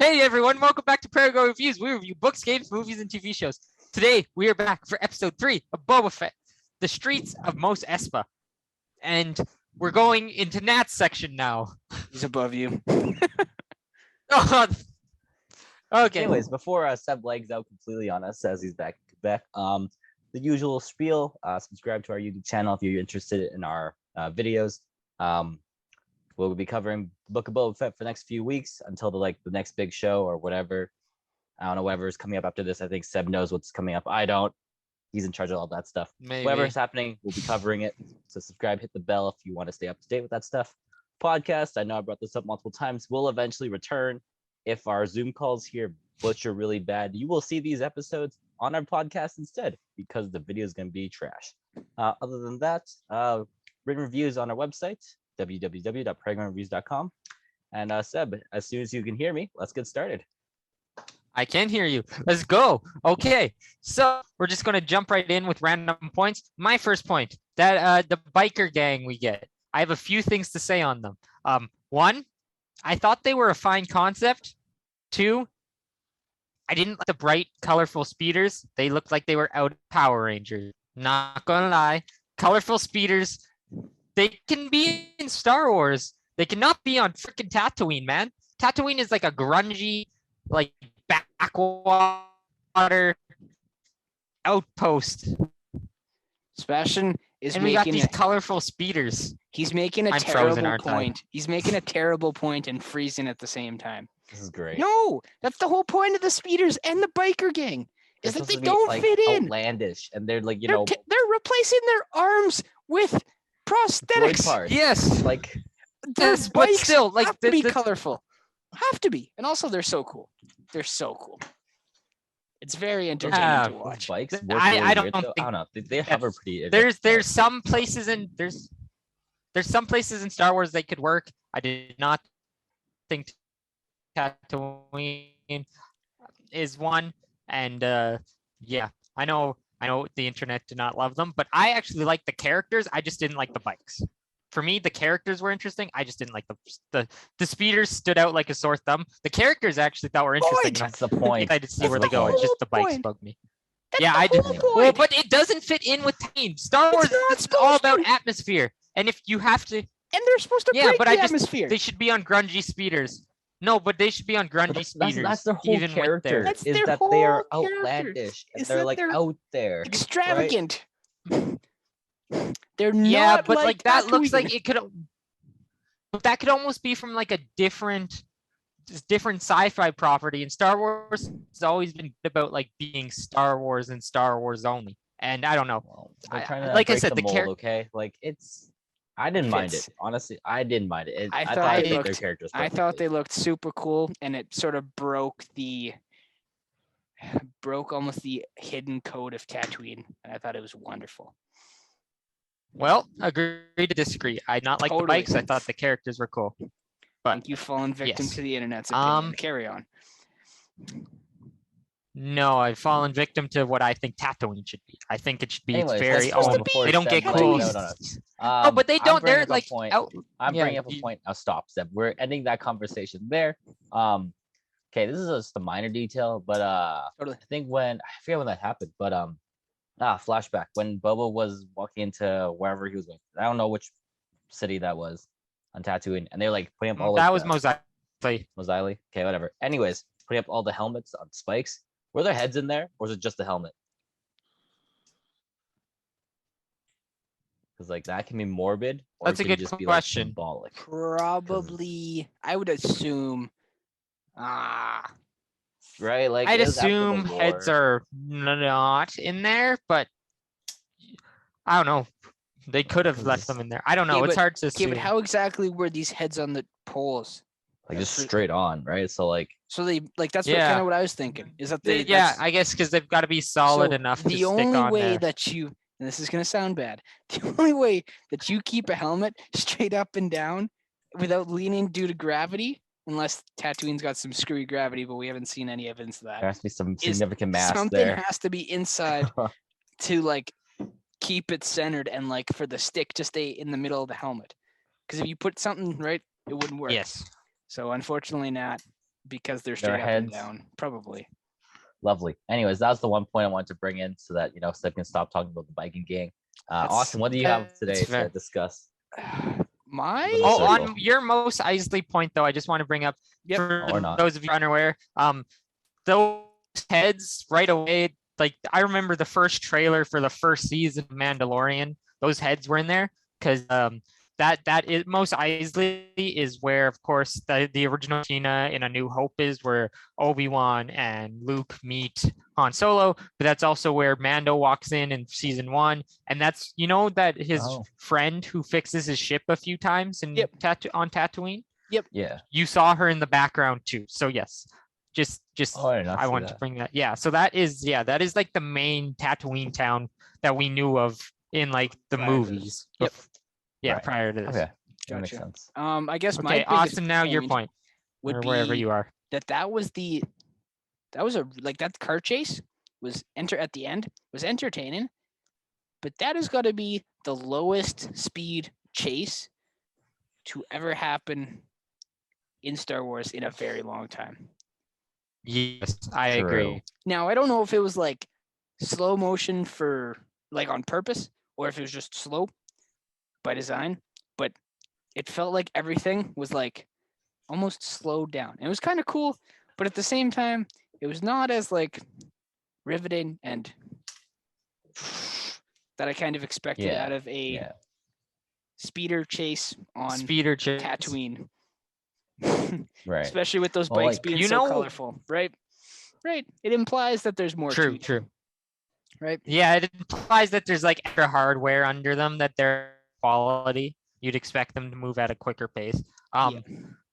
Hey everyone, welcome back to Prairie Grown Reviews. We review books, games, movies, and TV shows. Today, we are back for episode 3 of Boba Fett, The Streets of Mos Espa. And we're going into Nat's section now. He's above you. Oh, okay. Anyways, before Seb legs out completely on us, says he's back, the usual spiel, subscribe to our YouTube channel if you're interested in our videos. We'll be covering Book of Boba Fett for the next few weeks until the next big show or whatever. I don't know whatever's coming up after this. I think Seb knows what's coming up. I don't. He's in charge of all that stuff. Maybe. Whatever's happening, we'll be covering it. So subscribe, hit the bell if you want to stay up to date with that stuff. Podcast, I know I brought this up multiple times, will eventually return. If our Zoom calls here butcher really bad, you will see these episodes on our podcast instead because the video is going to be trash. Other than that, written reviews on our website, www.prairiegrownreviews.com. And Seb, as soon as you can hear me, let's get started. I can hear you. Let's go. Okay, so we're just going to jump right in with random points. My first point, that the biker gang we get. I have a few things to say on them. One, I thought they were a fine concept. Two, I didn't like the bright, colorful speeders. They looked like they were out of Power Rangers. Not gonna lie. Colorful speeders, they can be in Star Wars. They cannot be on freaking Tatooine, man. Tatooine is like a grungy, like backwater outpost. Sebastian is and we got making these colorful speeders. He's making a I'm frozen, terrible aren't I? point. He's making a terrible point and freezing at the same time. This is great. No, that's the whole point of the speeders and the biker gang. Is They're that they supposed to be, don't fit in. outlandish, and they're like, They're replacing their arms with prosthetics. parts. Yes, Like, Their yes, but bikes still, like have to be colorful. Have to be, and also they're so cool. They're so cool. It's very entertaining to watch. bikes. work I really don't weird, think- though. I don't know. They hover pretty. there's some places in there's some places in Star Wars they could work. I did not think Tatooine is one, and yeah, I know the internet did not love them, but I actually like the characters. I just didn't like the bikes. For me, the characters were interesting. I just didn't like the speeders stood out like a sore thumb. The characters I actually thought were interesting. and I'm That's the point. excited to see That's where the they go. It's just the whole bikes point. bug me. That's Yeah, the I did. whole Well, point. but it doesn't fit in with Tatooine. Star Wars not is all supposed about to. atmosphere, and if you have to, And they're supposed to Yeah, break but the I just- atmosphere. they should be on grungy speeders. No, but they should be on But grungy speeders. that's their whole even with character. their- That's Is their that they are whole character. outlandish and Is they're that like they're out there. Extravagant. They're Yeah, not but like that looks Tatooine. like it could. But that could almost be from like a different sci-fi property. And Star Wars has always been about like being Star Wars and Star Wars only. And I don't know. Well, they're I- trying to like I break said, the the mold, char- okay? Like I didn't mind Fits. it. Honestly, I didn't mind it. I I thought thought they it fit their looked- characters. I thought perfectly. they looked super cool, and it sort of broke almost the hidden code of Tatooine, and I thought it was wonderful. Well, agree to disagree. I not like the Totally. bikes. I thought the characters were cool. But Thank you, fallen victim yes. to the internet's opinion. Um, Carry on. no, I've fallen victim to what I think Tatooine should be. I think it should be Anyways, very let's go own. before They don't Seb get goes cool. out on us. Oh, but they I'm don't. bringing They're up a like point. out. I'm yeah, bringing up a you- point. Now stop, Seb. We're ending that conversation there. Okay, this is just a minor detail, but Totally. I think I forget when that happened, but flashback when Boba was walking into wherever he was going. I don't know which city that was on Tatooine, and they're like putting up all that like, was the- Mos Eisley. Mos Eisley? Okay, whatever. Anyways, putting up all the helmets on spikes. Were there heads in there, or was it just the helmet? Because like that can be morbid, or That's it a can good just be question. like symbolic. Probably, I would assume. Right? Like I'd it was after the assume heads war. are not in there, but I don't know. They could have left them in there. I don't know. Okay, It's hard to Okay, assume. but how exactly were these heads on the poles? like just straight on, right? So like So they that's Yeah. kind of what I was thinking. Is that they? Yeah, that's- I guess because they've got to be solid so enough to the stick only on way there. that you, and this is gonna sound bad, the only way that you keep a helmet straight up and down without leaning due to gravity, unless Tatooine's got some screwy gravity, but we haven't seen any evidence of that. there has to be some Is significant mass Something there. has to be inside to like keep it centered and like for the stick to stay in the middle of the helmet. Because if you put something right, it wouldn't work. Yes. So unfortunately not. because they're Their straight up and heads. down. Probably. Lovely. Anyways, that was the one point I wanted to bring in so that Seth can stop talking about the biking gang. That's- Austin, what do you have today That's fair. to discuss? My Little Oh, circle. on your most Isley point, though, I just want to bring up Yep. for Or not. those of you unaware, those heads right away. Like I remember the first trailer for the first season of Mandalorian. Those heads were in there because that is most Isley is where, of course, the original Tina in A New Hope is, where Obi-Wan and Luke meet Han Solo, but that's also where Mando walks in season 1, and that's that his Oh. friend who fixes his ship a few times in Yep. on Tatooine. Yeah. You saw her in the background too. So yes, just Oh, I did not I see wanted to that. bring that. Yeah, so that is like the main Tatooine town that we knew of in like the Prior to this. movies. Yep. Yeah, Right. prior to this. Okay. That makes Gotcha. sense. I guess my Okay, biggest Austin, now your point, would or be wherever you are. that was that car chase was at the end was entertaining, but that has got to be the lowest speed chase to ever happen in Star Wars in a very long time. Yes, I True. agree. Now I don't know if it was like slow motion for like on purpose or if it was just slow by design, but it felt like everything was like almost slowed down. It was kind of cool, but at the same time, it was not as like riveting and that I kind of expected Yeah, out of a Yeah. speeder chase on Speeder chase. Tatooine. Right. Especially with those Well, bikes like, being you so know- colorful, right? Right. It implies that there's more to True, it, true. right? Yeah, it implies that there's like extra hardware under them, that they're quality. You'd expect them to move at a quicker pace. Yeah.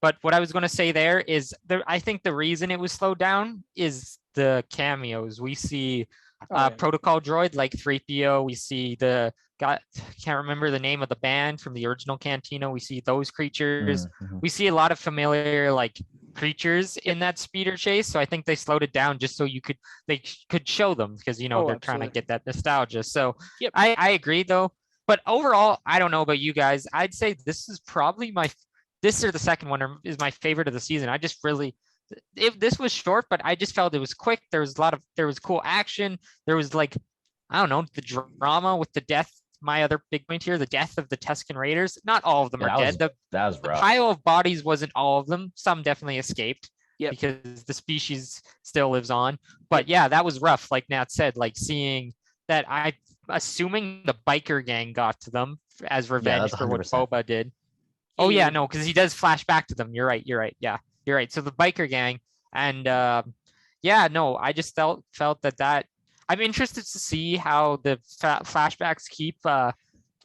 But what I was going to say there is, I think the reason it was slowed down is the cameos. We see Oh, yeah. protocol droid like 3PO. We see can't remember the name of the band from the original Cantina. We see those creatures. Mhm. We see a lot of familiar like creatures in that speeder chase. So I think they slowed it down just so they could show them, because Oh, they're trying to absolutely. get that nostalgia. So Yep. I agree though. But overall, I don't know about you guys. I'd say this is probably this or the second one is my favorite of the season. I just really, if this was short, but I just felt it was quick. There was cool action. There was like, I don't know, the drama with the death. My other big point here, the death of the Tusken Raiders. Not all of them Yeah, are that dead. that was The rough. pile of bodies wasn't all of them. Some definitely escaped. Yep. Because the species still lives on. But yeah, that was rough. Like Nat said, like seeing that, assuming the biker gang got to them as revenge that's for what 100%. Boba did. Oh yeah, Yeah. no, because he does flash back to them. You're right. Yeah, you're right. So the biker gang, and yeah, no, I just felt that I'm interested to see how the flashbacks keep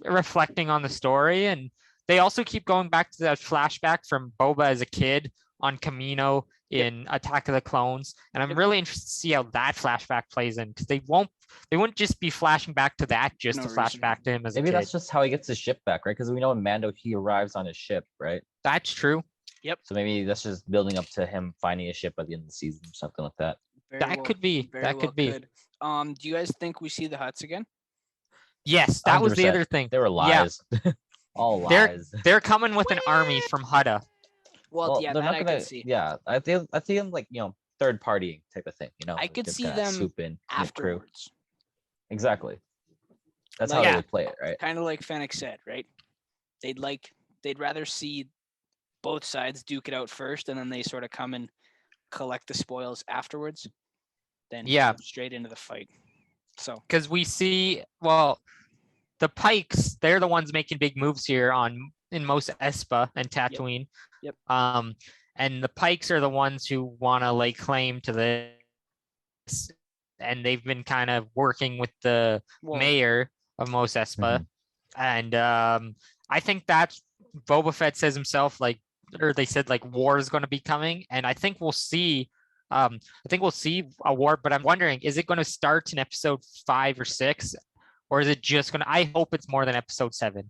reflecting on the story, and they also keep going back to that flashback from Boba as a kid on Camino in Attack of the Clones, and I'm really interested to see how that flashback plays in, because they wouldn't just be flashing back to that just No to flash reason. back to him as Maybe a kid. that's just how he gets his ship back, right? Because we know in Mando he arrives on his ship, right? That's true. So maybe that's just building up to him finding a ship at the end of the season or something like that. Very That well- could be. very That well could be. could. Do you guys think we see the Hutts again? Yes, that was the 100%. other thing. They were Yeah. lies. All They're- lies. They're coming with an army from Hutta. Well, yeah, they're that not I gonna. could see. Yeah, I think them like third partying type of thing. I like, could just see kinda them swoop in, knit crew. Afterwards, Exactly. That's Like- how Yeah. they would play it, right? kind of like Fennec said, right? They'd rather see both sides duke it out first, and then they sort of come and collect the spoils afterwards, than Yeah. go straight into the fight. So Because we see, well, the Pikes, they're the ones making big moves here in most Espa and Tatooine. Yep. And the Pikes are the ones who want to lay claim to this, and they've been kind of working with the mayor of Mos Espa. And I think that's Boba Fett says himself, like, or they said like war is going to be coming, and I think we'll see. I think we'll see a war, but I'm wondering, is it going to start in episode 5 or 6, or is it just going to? I hope it's more than episode 7.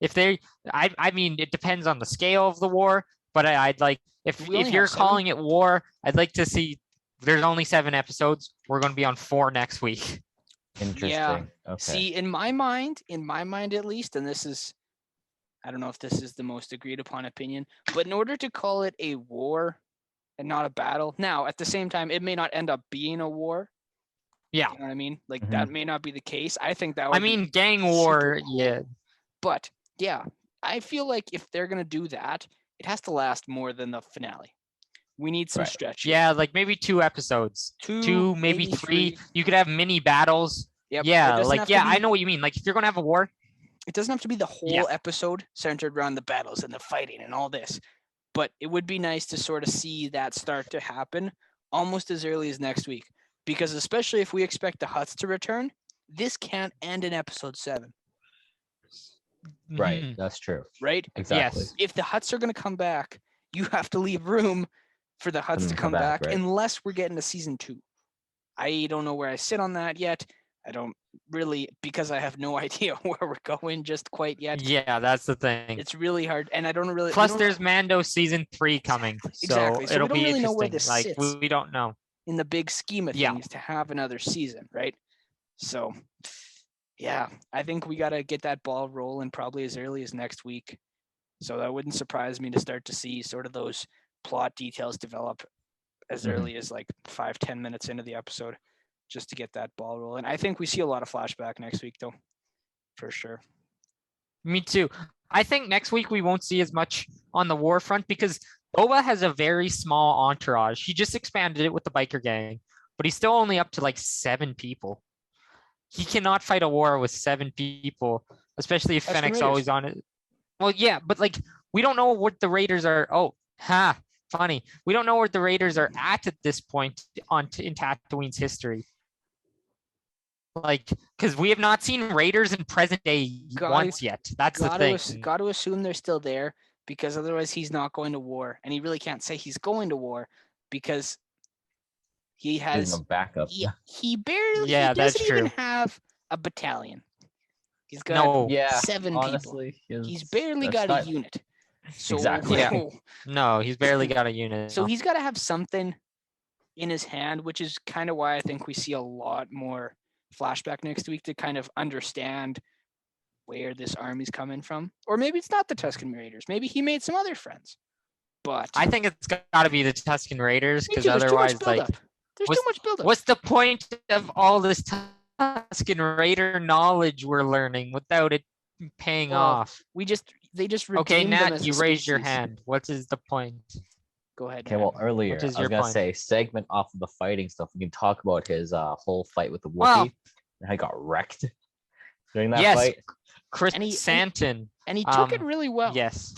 I mean, it depends on the scale of the war, but I'd like if We only you're have 7? calling it war, I'd like to see. There's only 7 episodes. We're going to be on 4 next week. Interesting. Okay. See, in my mind at least, and this is, I don't know if this is the most agreed upon opinion, but in order to call it a war and not a battle. Now, at the same time, it may not end up being a war. Yeah. You know what I mean? Like Mhm. that may not be the case. I think that would I mean, be gang super war. cool. Yeah. But yeah, I feel like if they're gonna do that, it has to last more than the finale. We need some Right. stretch. here. Yeah, like maybe 2 episodes. Two, Maybe maybe 3. three. You could have mini battles. Yep. Yeah, It doesn't like have to yeah, I be- know what you mean. Like if you're gonna have a war, It doesn't have to be the whole episode centered around the battles and the fighting and all this, but it would be nice to sort of see that start to happen almost as early as next week. Because especially if we expect the Huts to return, this can't end in episode 7, Right. mhm, That's true. right? Exactly. Yes. If the Huts are going to come back, you have to leave room for the Huts them to to come come back, back, right. unless we're getting to season 2. I don't know where I sit on that yet. I don't really, because I have no idea where we're going just quite yet. Yeah, that's the thing. It's really hard, and I don't really. we Plus, don't- there's Mando season 3 coming, Exactly. So we it'll don't be really know where interesting. this Like sits. we don't know. in the big scheme of Yeah. things to have another season, right? So, yeah, I think we got to get that ball rolling probably as early as next week. So that wouldn't surprise me to start to see sort of those plot details develop as Mhm. early as like 5-10 minutes into the episode, just to get that ball rolling. I think we see a lot of flashback next week, though, for sure. Me too. I think next week we won't see as much on the war front because Boba has a very small entourage. He just expanded it with the biker gang, but he's still only up to like 7 people. He cannot fight a war with 7 people, especially if Tusken Fennec's Raiders. always on it. Well, yeah, but like we don't know what the Raiders are. Oh, funny. We don't know where the Raiders are at this point in Tatooine's history. Like, because we have not seen Raiders in present day Got- once yet. That's the thing. Got to assume they're still there, because otherwise he's not going to war, and he really can't say he's going to war because he There's has no backup. he barely Yeah, he that's doesn't even true. have a battalion. He's got No, Yeah. 7 people. Honestly, He's barely that's got not- a unit. So, Exactly. Yeah. no, he's barely got a unit. so no. he's got to have something in his hand, which is kind of why I think we see a lot more flashback next week to kind of understand where this army's coming from. Or maybe it's not the Tusken Raiders. Maybe he made some other friends. But I think it's got to be the Tusken Raiders Me because too, there's too much otherwise, like, buildup. There's what's- too much buildup. what's the point of all this Tusken Raider knowledge we're learning without it paying Well, off? They just Okay, redeemed them Nat, as a you raised your species. hand. What is the point? Go ahead. Okay, Nat. well, earlier is I was your gonna point? say segment off of the fighting stuff. We can talk about his whole fight with the Wookiee Wow. and how he got wrecked during that Yes. fight. Chris And he- Santon. and he took it um, really well. Yes.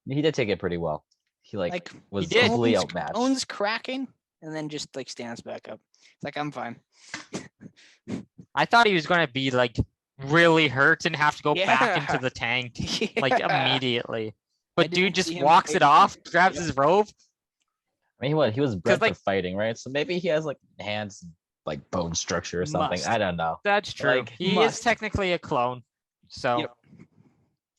He did take it pretty well. He Like was did. completely owns- outmatched. owns cracking and then just like stands back up. It's like, I'm fine. I thought he was going to be like really hurt and have to go back Yeah. into the tank like Yeah. immediately. But didn't dude just see him walks it fighting. off, grabs Yeah. his robe. I mean, he was bred like- for fighting, right? So maybe he has like hands, like bone structure or something. Must. I don't know. That's true. Like, he must. is technically a clone. So, Yep.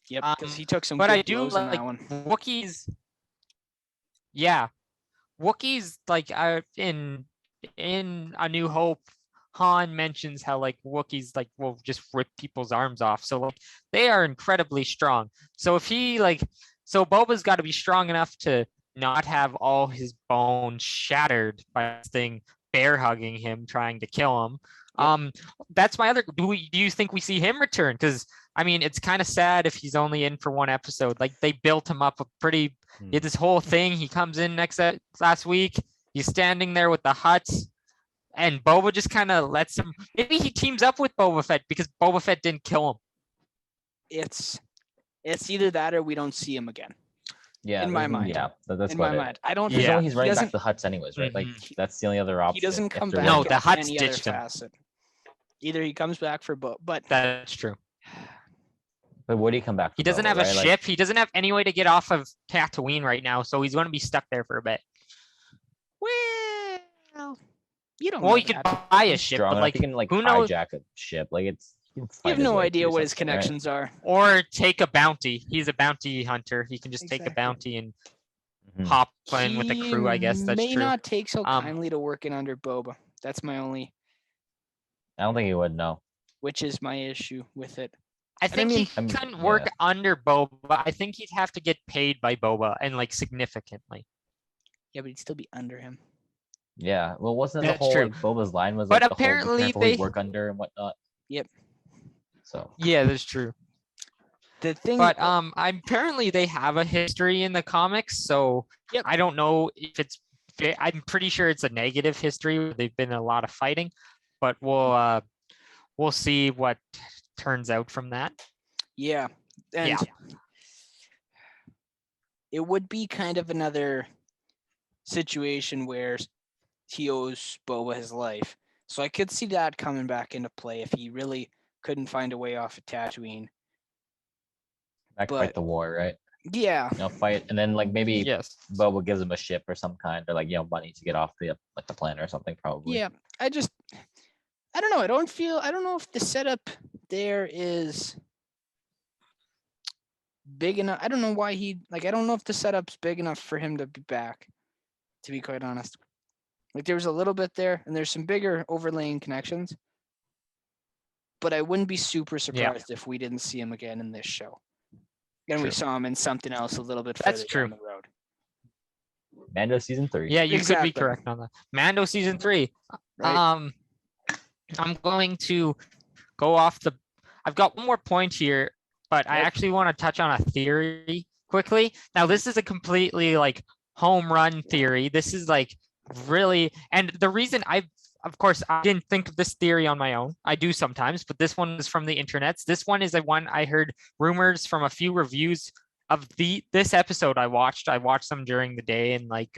Yep, because Um, he took some but good I do blows in like that one. Wookiees. Yeah, Wookiees like in A New Hope, Han mentions how like Wookiees like will just rip people's arms off. So like they are incredibly strong. So if he like, so Boba's got to be strong enough to not have all his bones shattered by this thing bear hugging him, trying to kill him. Yep. That's my other. Do you think we see him return? Because I mean, it's kind of sad if he's only in for one episode. Like they built him up a pretty. He did this whole thing. He comes in last week. He's standing there with the Hutts, and Boba just kind of lets him. Maybe he teams up with Boba Fett because Boba Fett didn't kill him. It's either that or we don't see him again. Yeah, in my there's- mind. Yeah, that's in my about it. mind, I don't. Because Yeah. he's he running back doesn't. the Huts anyways, right? Like Mhm. that's the only other option. He doesn't if come they're back. No, running- the in Hutts any other ditched him. facet. Either he comes back for but That's true. But would he come back? He for doesn't Boba, have a right? Like, ship. He doesn't have any way to get off of Tatooine right now, so he's going to be stuck there for a bit. well, you don't. Well, know he could that. buy a he's ship, strong but enough, like, he can like who knows? hijack a ship. Like it's. He can You fight have his no way idea through what his something, right? connections are. or take a bounty. He's a bounty hunter. He can just take a Exactly. bounty and Mhm. hop in with the He crew. I guess that's may true. not take so Um, kindly to working under Boba. That's my only, I don't think he would. No. which is my issue with it. I think he I mean, couldn't work yeah. under Boba. I think he'd have to get paid by Boba and like significantly. Yeah, but he'd still be under him. Yeah. Well, wasn't it the That's whole true. like Boba's line was But like the whole be apparently careful who you they- work under and whatnot. Yep. So Yeah, that's true. The thing. But apparently they have a history in the comics, so Yep. I don't know if it's. I'm pretty sure it's a negative history. Where they've been in a lot of fighting, but we'll see what turns out from that. Yeah. And Yeah. it would be kind of another situation where he owes Boba his life. So I could see that coming back into play if he really couldn't find a way off of Tatooine. back to But- fight the war, right? Yeah. Fight, and then like maybe Yes. Boba gives him a ship or some kind, or like money to get off the like the planet or something, probably. Yeah. I don't know. I don't know if the setup there is big enough. I don't know why I don't know if the setup's big enough for him to be back, to be quite honest. Like there was a little bit there and there's some bigger overlaying connections. But I wouldn't be super surprised if we didn't see him again in this show. And we True. saw him in something else a little bit That's further true. down the road. Mando season 3. Yeah, you Exactly. could be correct on that. Mando season 3. Right? I'm going to go off the. I've got one more point here, but I Right. actually want to touch on a theory quickly. Now, this is a completely like home run theory. This is like really, and the reason of course, I didn't think of this theory on my own. I do sometimes, but this one is from the internets. This one is one I heard rumors from a few reviews of this episode I watched. I watched them during the day and like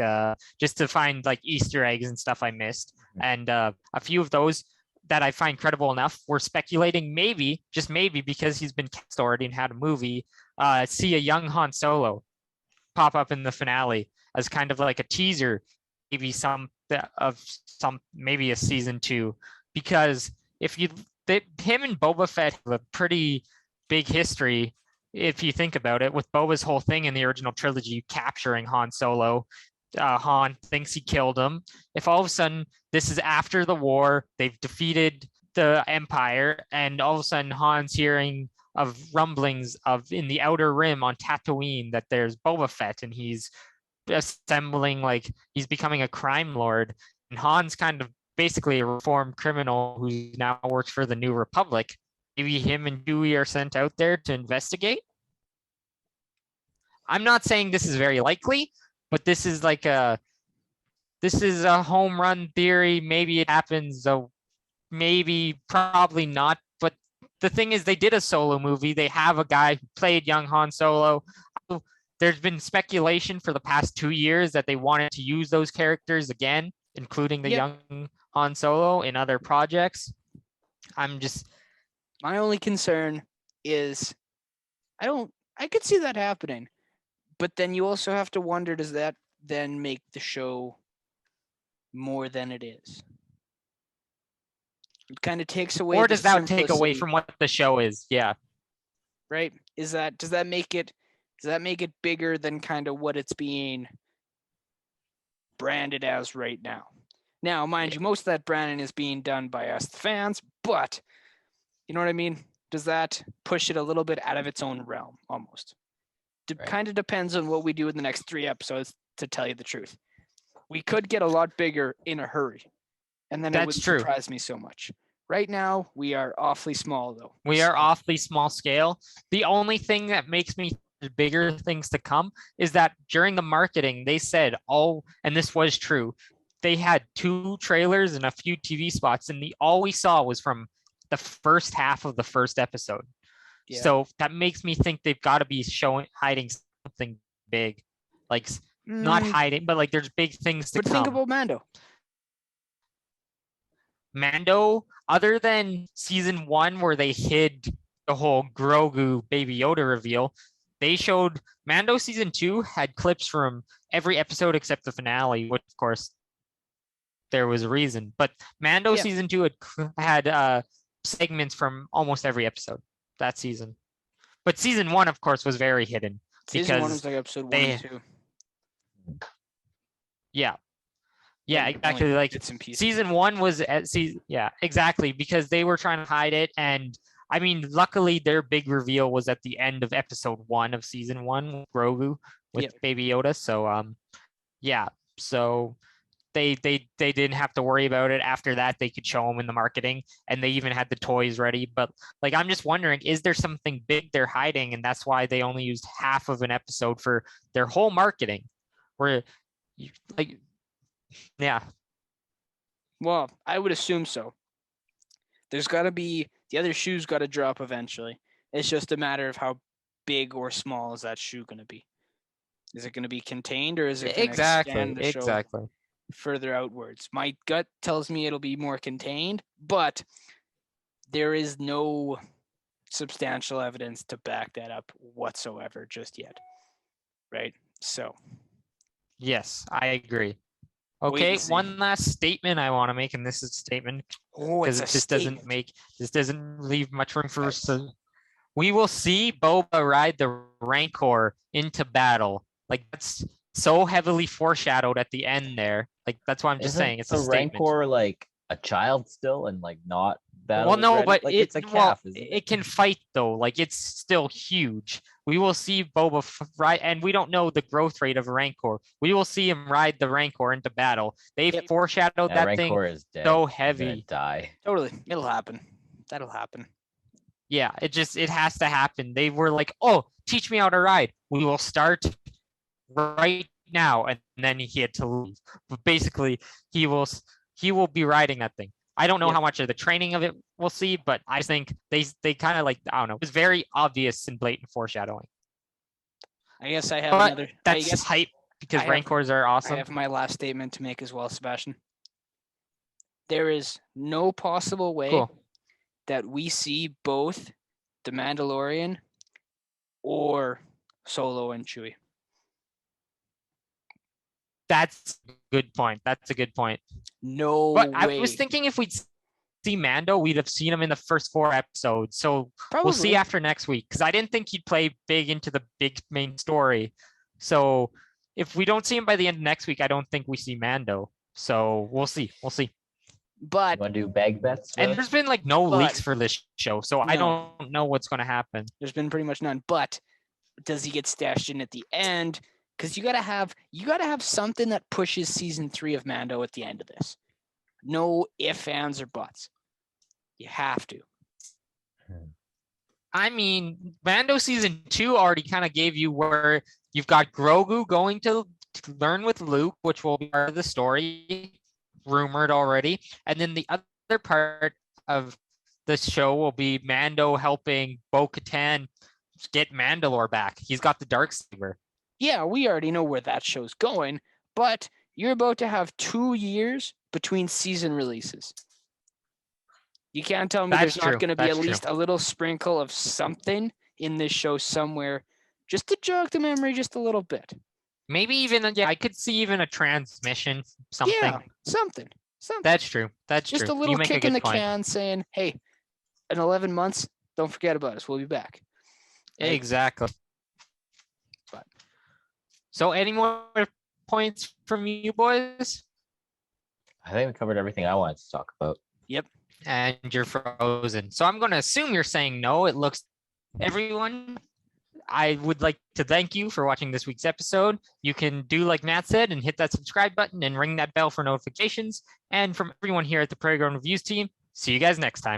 just to find like Easter eggs and stuff I missed. And a few of those that I find credible enough were speculating maybe, just maybe, because he's been cast already and had a movie, see a young Han Solo pop up in the finale as kind of like a teaser, maybe maybe a season 2, because if him and Boba Fett have a pretty big history. If you think about it, with Boba's whole thing in the original trilogy, capturing Han Solo, Han thinks he killed him. If all of a sudden this is after the war, they've defeated the Empire, and all of a sudden Han's hearing of rumblings of in the Outer Rim on Tatooine that there's Boba Fett and he's assembling, like he's becoming a crime lord, and Han's kind of basically a reformed criminal who now works for the New Republic. Maybe him and Dewey are sent out there to investigate. I'm not saying this is very likely, but this is a home run theory. Maybe it happens, though. Maybe, probably not. But the thing is, they did a Solo movie. They have a guy who played young Han Solo. There's been speculation for the past 2 years that they wanted to use those characters again, including the young Han Solo in other projects. My only concern is I could see that happening. But then you also have to wonder, does that then make the show more than it is? It kind of takes away. Or the does that take away simplicity, from what the show is? Yeah. right? Does that make it bigger than kind of what it's being branded as right now? Now, mind you, most of that branding is being done by us, the fans, but you know what I mean? Does that push it a little bit out of its own realm almost? Right. Kind of depends on what we do in the next 3 episodes, to tell you the truth. We could get a lot bigger in a hurry, and then it That's wouldn't true. surprise me so much. Right now, we are awfully small, though. We are So- awfully small scale. The only thing that makes me think bigger things to come is that during the marketing, they said and this was true, they had 2 trailers and a few TV spots, and all we saw was from the first half of the first episode. Yeah. So that makes me think they've got to be hiding something big, like not Mm, hiding, but like there's big things to But come. think about Mando. Mando, other than season 1 where they hid the whole Grogu Baby Yoda reveal, they showed Mando season 2 had clips from every episode except the finale, which of course there was a reason. But Mando Yeah. season 2 had segments from almost every episode that season. But season 1, of course, was very hidden. Season 1 because was like episode 1 they- and 2. Yeah. And Yeah, only exactly. Like bits and pieces. season 1 was yeah, exactly, because they were trying to hide it. And I mean, luckily their big reveal was at the end of episode 1 of season 1 with Grogu with Yep. Baby Yoda. So yeah, So they didn't have to worry about it. After that, they could show them in the marketing, and they even had the toys ready. But like, I'm just wondering, is there something big they're hiding, and that's why they only used half of an episode for their whole marketing? Where, like, yeah, Well, I would assume so. There's got to be the other shoe's got to drop eventually. It's just a matter of how big or small is that shoe going to be. Is it going to be contained, or is it going to extend the show further outwards? My gut tells me it'll be more contained, but there is no substantial evidence to back that up whatsoever just yet. Right? So. Yes, I agree. Wait Okay, and see. one last statement I want to make, and this is a statement Oh, because it's a this statement. doesn't leave much room for we will see Boba ride the Rancor into battle. Like, that's so heavily foreshadowed at the end there. Like, that's why I'm just saying it's a the statement. Rancor like a child still and like not battle? Well, no, ready? but like, it's a calf, isn't it can fight though. Like, it's still huge. We will see Boba ride, and we don't know the growth rate of a Rancor. We will see him ride the Rancor into battle. They foreshadowed that Rancor thing is dead. so He's gonna heavy. die. Totally. It'll happen. That'll happen. Yeah, it has to happen. They were like, "Oh, teach me how to ride." We will start right now, and then he had to leave. But basically, he will be riding that thing. I don't know how much of the training of it we'll see, but I think they kind of like, I don't know. It was very obvious and blatant foreshadowing. I guess I have But another. that's hype because Rancors are awesome. I have my last statement to make as well, Sebastian. There is no possible way that we see both the Mandalorian or Solo and Chewie. That's a good point. That's a good point. No but way. I was thinking if we'd see Mando, we'd have seen him in the first 4 episodes. So Probably. We'll see after next week, because I didn't think he'd play big into the big main story. So if we don't see him by the end of next week, I don't think we see Mando. So we'll see. We'll see. But you want to do bag bets? And there's been like no leaks for this show, so I don't know what's going to happen. There's been pretty much none. But does he get stashed in at the end? Because you gotta have something that pushes season 3 of Mando at the end of this. No ifs, ands, or buts. You have to. I mean, Mando season 2 already kind of gave you where you've got Grogu going to learn with Luke, which will be part of the story, rumored already. And then the other part of the show will be Mando helping Bo-Katan get Mandalore back. He's got the Darksaber. Yeah, we already know where that show's going, but you're about to have 2 years between season releases. You can't tell me there's not going to be at least a little sprinkle of something in this show somewhere, just to jog the memory just a little bit. Maybe even, I could see even a transmission, something. Yeah, something. That's true. That's just true. A little kick in the can saying, hey, in 11 months, don't forget about us. We'll be back. Right? Exactly. But, so any more points from you boys? I think we covered everything I wanted to talk about. Yep. And you're frozen. So I'm going to assume you're saying no. It looks, everyone, I would like to thank you for watching this week's episode. You can do like Matt said and hit that subscribe button and ring that bell for notifications. And from everyone here at the Prairie Grown Reviews team, see you guys next time.